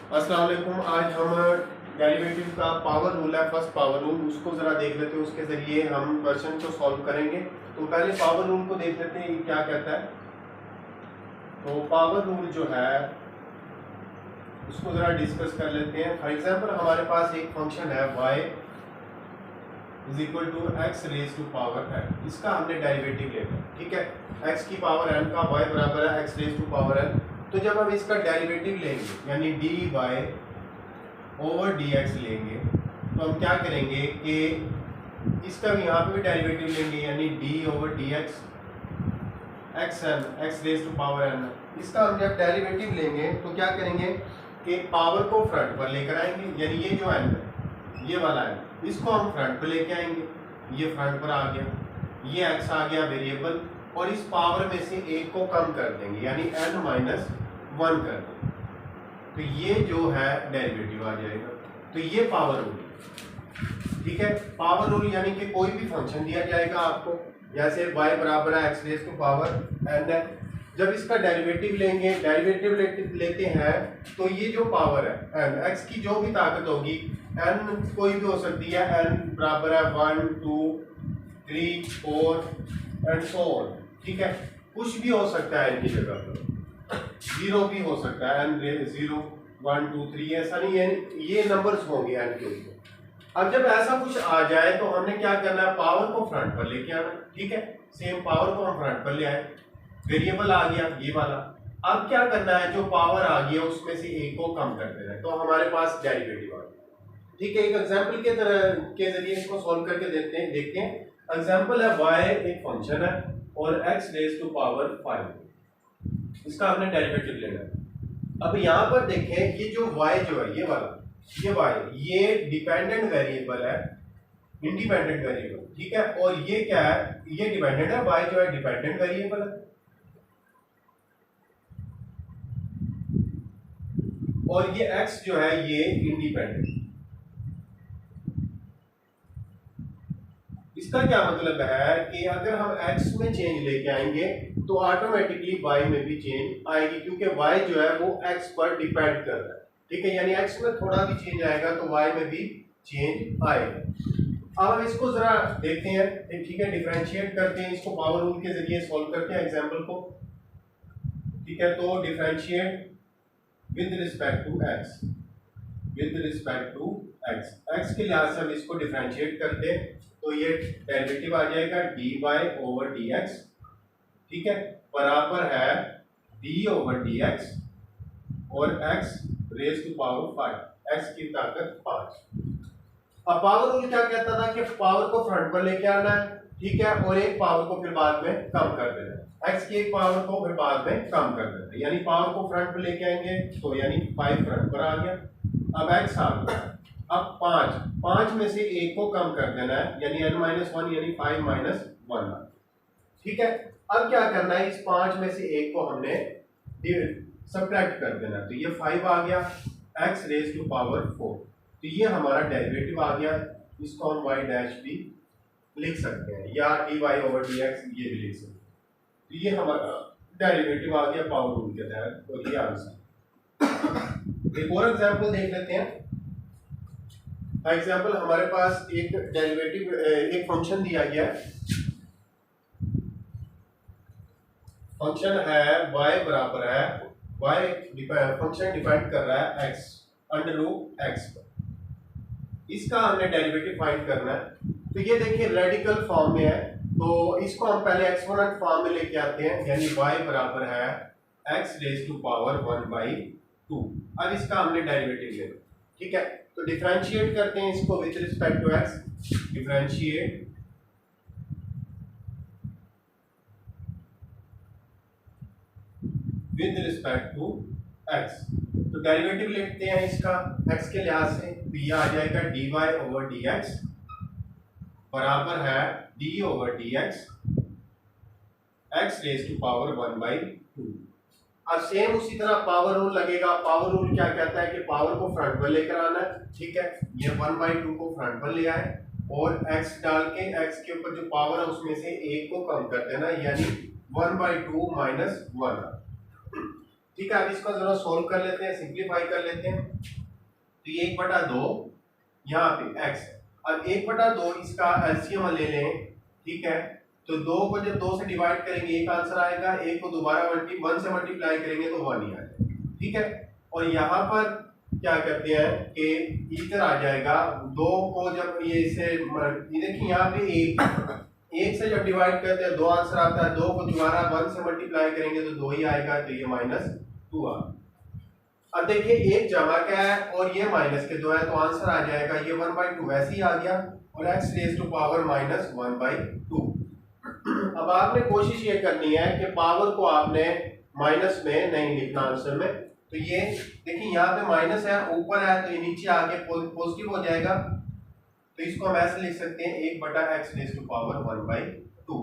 अस्सलाम वालेकुम। आज हम डेरिवेटिव का पावर रूल है, फर्स्ट पावर रूल, उसको जरा देख लेते हैं। उसके जरिए हम क्वेश्चन को सॉल्व करेंगे। तो पहले पावर रूल को देख लेते हैं, ये क्या कहता है। तो पावर रूल जो है उसको जरा डिस्कस कर लेते हैं। फॉर एग्जांपल हमारे पास एक फंक्शन है y is equal to x raise to power n। इसका हमने डेरिवेटिव लेना है, ठीक है। x की पावर n का y बराबर है x raise to power n। तो जब हम इसका डेरिवेटिव लेंगे यानी dy ओवर dx लेंगे, तो हम क्या करेंगे कि इसका भी यहाँ पे भी डेरिवेटिव लेंगे यानी d over dx x n x raise to power n। इसका हम जब डेरिवेटिव लेंगे तो क्या करेंगे कि पावर को फ्रंट पर लेकर आएंगे, यानी ये जो n है ये वाला n, इसको हम फ्रंट पर लेके आएंगे। ये फ्रंट पर आ गया, ये x आ गया वेरिएबल, और इस पावर में से एक को कम कर देंगे यानी n माइनस 1 कर देंगे। तो ये जो है डेरिवेटिव आ जाएगा। तो ये पावर रूल, ठीक है। पावर रूल यानी कि कोई भी फंक्शन दिया जाएगा आपको, जैसे y बराबर है x raise to power n है। जब इसका डेरिवेटिव लेंगे, डेरिवेटिव लेते हैं, तो ये जो पावर है n, x की जो भी ताकत होगी, n कोई भी हो सकती है, n बराबर है 1 2 3 4 एंड सो ऑन, ठीक है। कुछ भी हो सकता है n की जगह पर, 0 भी हो सकता है, n 0 1 2 3, ऐसा नहीं है, ये नंबर्स होंगे n के ऊपर। अब जब ऐसा कुछ आ जाए तो हमने क्या करना है, पावर को फ्रंट पर लेके आना, ठीक है। सेम पावर को हम फ्रंट पर ले आए, वेरिएबल आ गया ये वाला। अब क्या करना है, जो पावर आ गई है उसमें से एक को कम कर देना है, तो हमारे पास डेरिवेटिव आ गया, ठीक है। एक एग्जांपल के तरह के जरिए इसको सॉल्व करके देखते हैं। एग्जांपल है y एक फंक्शन है और x रेज टू पावर 5, इसका हमने डेरिवेटिव लेना है। अब यहाँ पर देखें, ये जो y जो है ये वाला, ये y ये डिपेंडेंट वेरिएबल है, इंडिपेंडेंट वेरिएबल, ठीक है। और ये क्या है, ये डिपेंडेंट है, y जो है डिपेंडेंट वेरिएबल है, और ये x जो है ये इंडिपेंडेंट। इसका क्या मतलब है कि अगर हम x में चेंज लेके आएंगे तो ऑटोमेटिकली y में भी चेंज आएगी, क्योंकि y जो है वो x पर डिपेंड कर रहा है, ठीक है। यानी x में थोड़ा भी चेंज आएगा तो y में भी चेंज आएगा। अब हम इसको जरा देखते हैं, ठीक है, डिफरेंशिएट करते हैं इसको, पावर रूल के जरिए सॉल्व करते हैं एग्जांपल को, ठीक है। तो differentiate with respect to x, with respect to x के लिहाज से हम इसको डिफरेंशिएट करते हैं, तो ये डेरिवेटिव आ जाएगा dy ओवर dx, ठीक है, बराबर है d ओवर dx और x raise to power 5, x की ताकत 5। अब पावर रूल क्या कहता था कि पावर को फ्रंट पर लेके आना है, ठीक है, और एक पावर को फिर बाद में कम कर देना है, x की एक पावर को फिर बाद में कम कर देना है, यानी पावर को फ्रंट पर लेके आएंगे तो यानी 5 फ्रंट पर आ गया। अब x आ गया, अब 5 में से एक को कम कर देना है यानी n माइनस 1 यानी 5 माइनस 1, ठीक है। अब क्या करना है, इस 5 में से एक को हमने सब्ट्रैक्ट कर देना, तो ये 5 आ गया, x रेज टू पावर 4, तो ये हमारा डेरिवेटिव आ गया। इसको हम y डैश भी लिख सकते हैं या dy ओवर dx ये भी लिख सकते हैं। तो ये हमारा डेरिवेटिव आ गया पावर रूल के तहत, तो ये आंसर। एक और एग्जांपल देख लेते हैं। एग्जांपल हमारे पास एक डेरिवेटिव, एक फंक्शन दिया गया है, फंक्शन है y बराबर है, फंक्शन डिपेंड कर रहा है x अंडर रूट x पर, इसका हमने डेरिवेटिव फाइंड करना है। तो ये देखिए रेडिकल फॉर्म में है, तो इसको हम पहले एक्सपोनेंट फॉर्म में लेके आते हैं, यानी y बराबर है x रेज टू पावर 1/2। अब इसका हमने डेरिवेटिव लेना, ठीक है। तो डिफरेंशिएट करते हैं इसको with respect to x, differentiate with respect to x। तो डेरिवेटिव लेते हैं इसका x के लिहाज से, तो ये आ जाएगा dy ओवर dx बराबर है d over dx x raise to power 1/2। अब सेम उसी तरह पावर रूल लगेगा। पावर रूल क्या कहता है कि पावर को फ्रंट पर लेकर आना है, ठीक है। ये 1/2 को फ्रंट पर ले आए और x डाल के x के ऊपर जो पावर है उसमें से एक को कम कर देना, यानी 1/2 माइनस 1, ठीक है, अब इसको जरा सोल्व कर लेते हैं, सिंप्लीफाई कर लेते हैं। तो ये 1/2 यहाँ पे x है। अब 1/2 इसका एलसीएम ले लें, ठीक है, तो 2 को जब 2 से डिवाइड करेंगे एक आंसर आएगा, 1 को दोबारा 1 से मल्टीप्लाई करेंगे तो 1 ही आएगा, ठीक है। और यहाँ पर क्या करते हैं कि इधर आ जाएगा 2 को जब ये इसे देखिए यहाँ पे 1 से जब डिवाइड करते हैं 2 आंसर आता है, 2 को दोबारा 1 से मल्टीप्लाई करेंगे तो 2 ही आएगा, तो ये -2 आ। अब देखिए एक जमा क्या है और ये माइनस के 2 है, तो आंसर आ जाएगा ये 1/2 वैसे ही आ गया और x रेज़ टू पावर -1/2। अब आपने कोशिश ये करनी है कि पावर को आपने माइनस में नहीं लिखना आंसर में। तो ये देखिए यहाँ पे माइनस है, ऊपर है, तो ये नीचे आके पॉजिटिव हो जाएगा, तो इसको हम ऐसे लिख सकते हैं 1/x रेज़ टू पावर 1/2।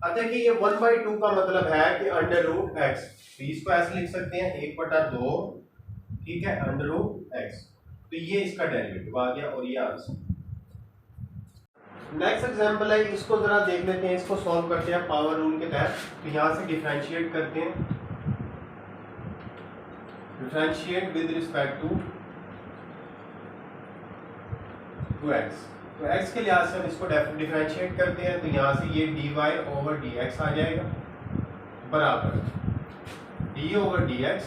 अब देखिए ये 1/2 का मतलब है कि √x, तो इसको ऐसे लिख सकते हैं 1/2, ठीक है, √x। तो ये इसका डेरिवेटिव आ गया और ये आंसर। नेक्स्ट एग्जांपल है, इसको जरा देख लेते हैं, इसको सॉल्व करते हैं पावर रूल के तहत। तो यहाँ से डिफरेंशिएट करते हैं, differentiate with respect to x। तो x के लिहाज से हम इसको डिफरेंशिएट करते हैं, तो यहाँ से ये dy/dx आ जाएगा बराबर d/dx,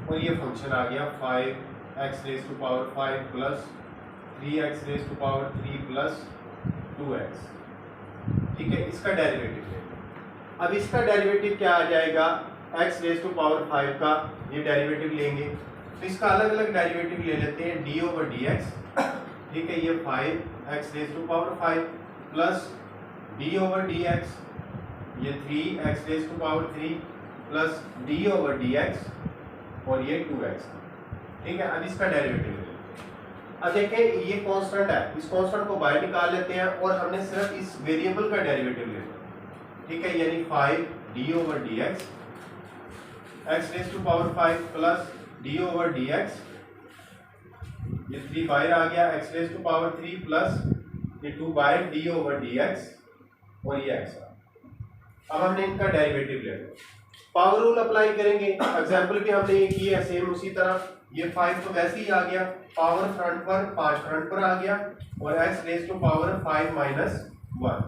और ये फंक्शन आ गया 5x raise to power 5 plus 3x raise to power 3 plus 2x, ठीक है। इसका डेरिवेटिव लेंगे। अब इसका डेरिवेटिव क्या आ जाएगा, x रेज़ टू पावर 5 का ये डेरिवेटिव लेंगे, तो इसका अलग अलग डेरिवेटिव ले लेते हैं d/dx, ठीक है, ये 5x raise to power 5 plus d/dx, ये 3x raise to power 3 plus d/dx और ये 2x, ठीक है। अब इसका डेरिवेटिव ले लेते हैं। अब देखें ये कांस्टेंट है, इस कांस्टेंट को बाहर निकाल लेते हैं और हमने सिर्फ इस वेरिएबल का डेरिवेटिव लेना है, ठीक है, यानी 5d/dx x raise to power 5 plus d/dx, ये 3 बाहर आ गया, x raise to power 3 plus ये 2/d/dx और ये x। अब हमने इनका डेरिवेटिव लेना, पावर रूल अप्लाई करेंगे। एग्जांपल भी हमने ये किया सेम उसी तरह, ये 5 तो वैसे ही आ गया, पावर फ्रंट पर 5 फ्रंट पर आ गया और x रेज़ टू पावर 5 - 1,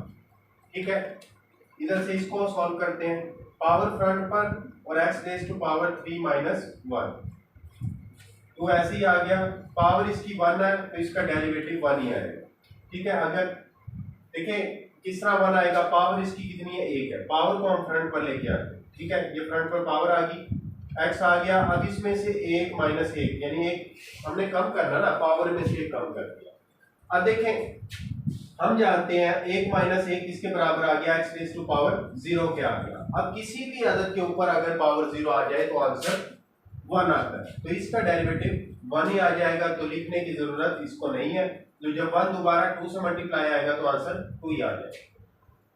ठीक है। इधर से इसको सॉल्व करते हैं, पावर फ्रंट पर और x रेज़ टू पावर 3 - 1, तो ऐसे ही आ गया, पावर इसकी 1 है तो इसका डेरिवेटिव 1 ही आएगा, ठीक है। अगर देखें किस तरह 1 आएगा, पावर इसकी कितनी है, 1 है, पावर को हम फ्रंट पर लेके आते हैं, ठीक है, ये फ्रंट पर पावर आ गई, x आ गया। अब इसमें से 1 - 1 यानी 1 हमने कम करना ना, पावर में से 1 कम कर दिया। अब देखें हम जानते हैं 1 - 1 किसके बराबर आ गया, x रेज़ टू पावर 0 के आ गया। अब किसी भी अदद के ऊपर अगर पावर 0 आ जाए तो आंसर 1 आता है, तो इसका डेरिवेटिव 1 ही आ जाएगा, तो लिखने की जरूरत इसको नहीं है। तो जब 1 दोबारा 2 से मल्टीप्लाई आएगा तो आंसर 2 ही आ जाएगा।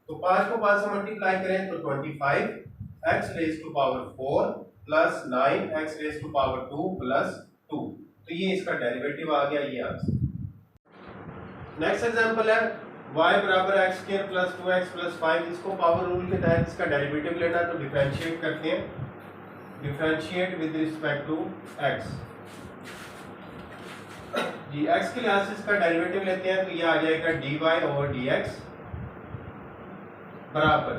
तो 5 को 5 से मल्टीप्लाई करें तो 25x raise to power 4 plus 9x raise to power 2 plus 2, तो ये इसका डेरिवेटिव आ गया, ये आंसर। नेक्स्ट एग्जांपल है y बराबर x² प्लस 2x प्लस 5, इसको पावर रूल के तहत इसका डेरिवेटिव लेना है, तो डिफरेंशिएट करते हैं, differentiate with respect to x जी, x के लिहाज से इसका डेरिवेटिव लेते हैं, तो ये आ जाएगा dy/dx बराबर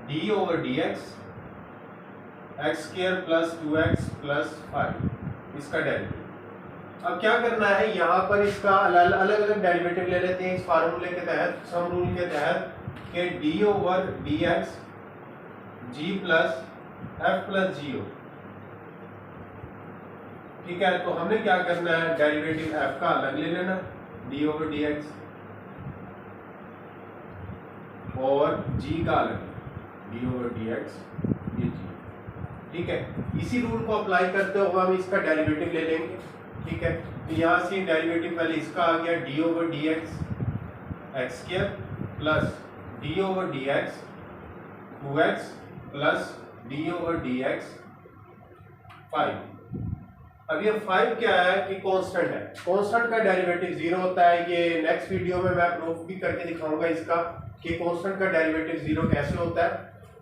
d/dx x² plus 2x plus 5, इसका डेरिवेटिव। अब क्या करना है, यहाँ पर इसका अलग अलग डेरिवेटिव ले लेते हैं इस फार्मूले के तहत, सम रूल के तहत, कि d/dx g plus f plus g हो, ठीक है। तो हमने क्या करना है, डेरिवेटिव f का अलग ले लेना d/dx और g का अलग d/dx ये g, ठीक है। इसी रूल को अप्लाई करते हुए हम इसका डेरिवेटिव ले लेंगे, ठीक है। तो यहाँ से डेरिवेटिव पहले इसका आ गया d/dx x² plus d/dx 2x plus d/dx 5। अब ये 5 क्या है कि कांस्टेंट है, कांस्टेंट का डेरिवेटिव 0 होता है। ये नेक्स्ट वीडियो में मैं प्रूफ भी करके दिखाऊंगा इसका कि कांस्टेंट का डेरिवेटिव 0 कैसे होता है।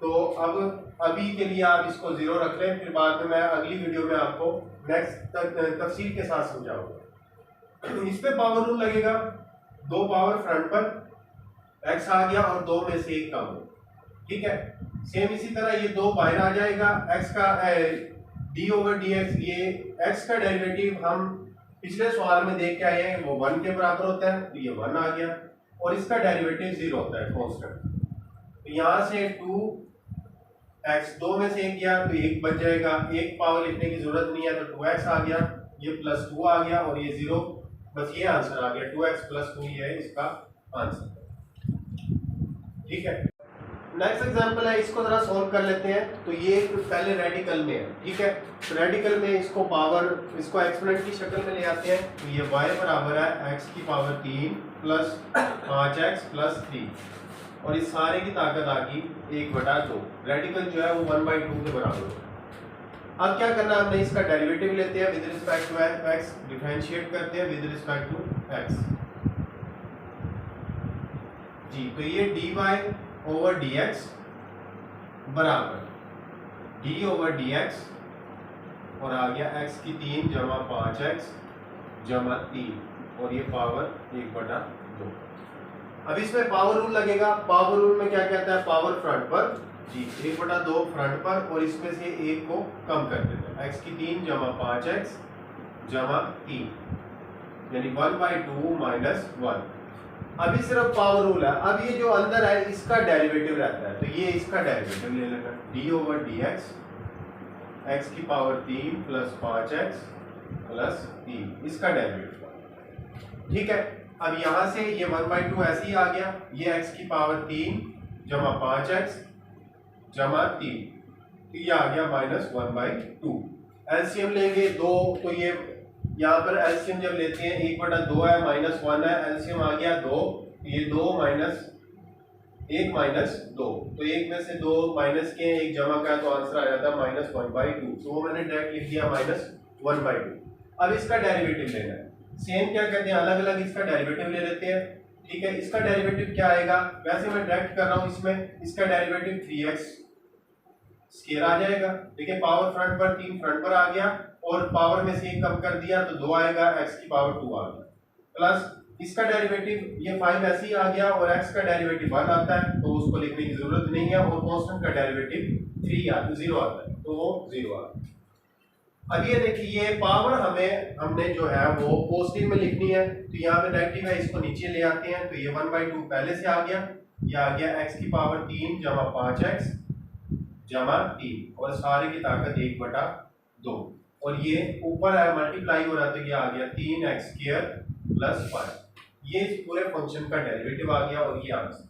तो अब अभी के लिए आप इसको 0 रख लें, फिर बाद में मैं अगली वीडियो में आपको नेक्स्ट तफसील के साथ समझाऊंगा। इस पे पावर रूल लगेगा, 2 पावर फ्रंट पर x आ गया और 2 में से 1 कम हो, ठीक है। सेम इसी तरह ये 2 बाहर आ जाएगा, x का d ओवर dx, ये x का डेरिवेटिव हम पिछले सवाल में देख के आए हैं, वो 1 के बराबर होता है, तो ये 1 आ गया, और इसका डेरिवेटिव 0 होता है, कांस्टेंट। तो यहाँ से 2x 2 में से 1 गया तो 1 बच जाएगा, 1 पावर लिखने की जरूरत नहीं है, तो 2x आ गया, ये प्लस 2 आ गया और ये 0, बस ये आंसर आ गया, 2x प्लस 2 ये है इसका आंसर, ठीक है। नेक्स्ट एग्जांपल है, इसको जरा सॉल्व कर लेते हैं। तो ये पहले रेडिकल में है, ठीक है। तो रेडिकल में इसको पावर, इसको एक्सपोनेंट की शक्ल में ले आते हैं, तो ये y बराबर है x की पावर 3 प्लस 5x प्लस 3, और इस सारे की ताकत आ गई 1/2। रेडिकल जो है वो 1/2 के बराबर होगा। अब क्या करना है, हमने इसका डेरिवेटिव लेते हैं with respect to x, differentiate करते हैं विद रिस्पेक्ट टू x जी। तो ये dy ओवर dx बराबर d ओवर dx, और आ गया x की 3 जमा 5x जमा 3, और ये पावर 1/2। अब इसमें पावर रूल लगेगा। पावर रूल में क्या कहता है, पावर फ्रंट पर जी 1/2 फ्रंट पर, और इसमें से 1 को कम कर देते हैं, x की 3 जमा 5x जमा 3, यानी 1/2 माइनस 1। अभी सिर्फ पावर रूल है। अब ये जो अंदर है इसका डेरिवेटिव रहता है, तो ये इसका डेरिवेटिव ले लेना, d ओवर dx, x की पावर 3 प्लस 5x प्लस 3, इसका डेरिवेटिव, ठीक है। अब यहां से ये 1/2 ऐसे ही आ गया, ये x की पावर 3 जमा 5x जमा 3, तो ये आ गया माइनस 1/2। एलसीएम लेंगे 2, तो ये यहाँ पर एलसीएम जब लेते हैं 1/2 है माइनस 1 है, एलसीएम आ गया 2, ये 2 माइनस 1 माइनस 2, तो 1 में से 2 माइनस के 1 जमा का, तो आंसर आ जाता है माइनस 1/2, तो वो मैंने डायरेक्ट लिख दिया माइनस 1/2। अब इसका डेरिवेटिव लेना है, सेम क्या कहते हैं, अलग अलग इसका डेरिवेटिव ले लेते हैं, ठीक है। इसका डेरिवेटिव क्या आएगा, वैसे मैं डायरेक्ट कर रहा हूं, इसमें इसका डेरिवेटिव 3x स्क्वायर आ जाएगा, देखिए पावर फ्रंट पर 3 फ्रंट पर आ गया, और पावर में से 1 कम कर दिया तो 2 आएगा, x की पावर 2 आ गया, प्लस इसका डेरिवेटिव ये 5 ऐसे ही आ गया, और x का डेरिवेटिव 1 आता है, तो उसको लिखने की जरूरत नहीं है, और कांस्टेंट का डेरिवेटिव 0 आता है, तो वो 0 आ गया। अब ये देखिए पावर हमने जो है वो पॉजिटिव में लिखनी है, तो यहाँ पे नेगेटिव है, इसको नीचे ले आते हैं, तो ये 1/2 पहले से आ गया, ये आ गया x की पावर 3 जमा 5x जमा 3, और सारे की ताकत 1/2, और ये ऊपर है मल्टीप्लाई हो रहा है, तो ये आ गया 3x² प्लस 5, ये पूरे फंक्शन का डेरिवेटिव आ गया, और ये आंसर।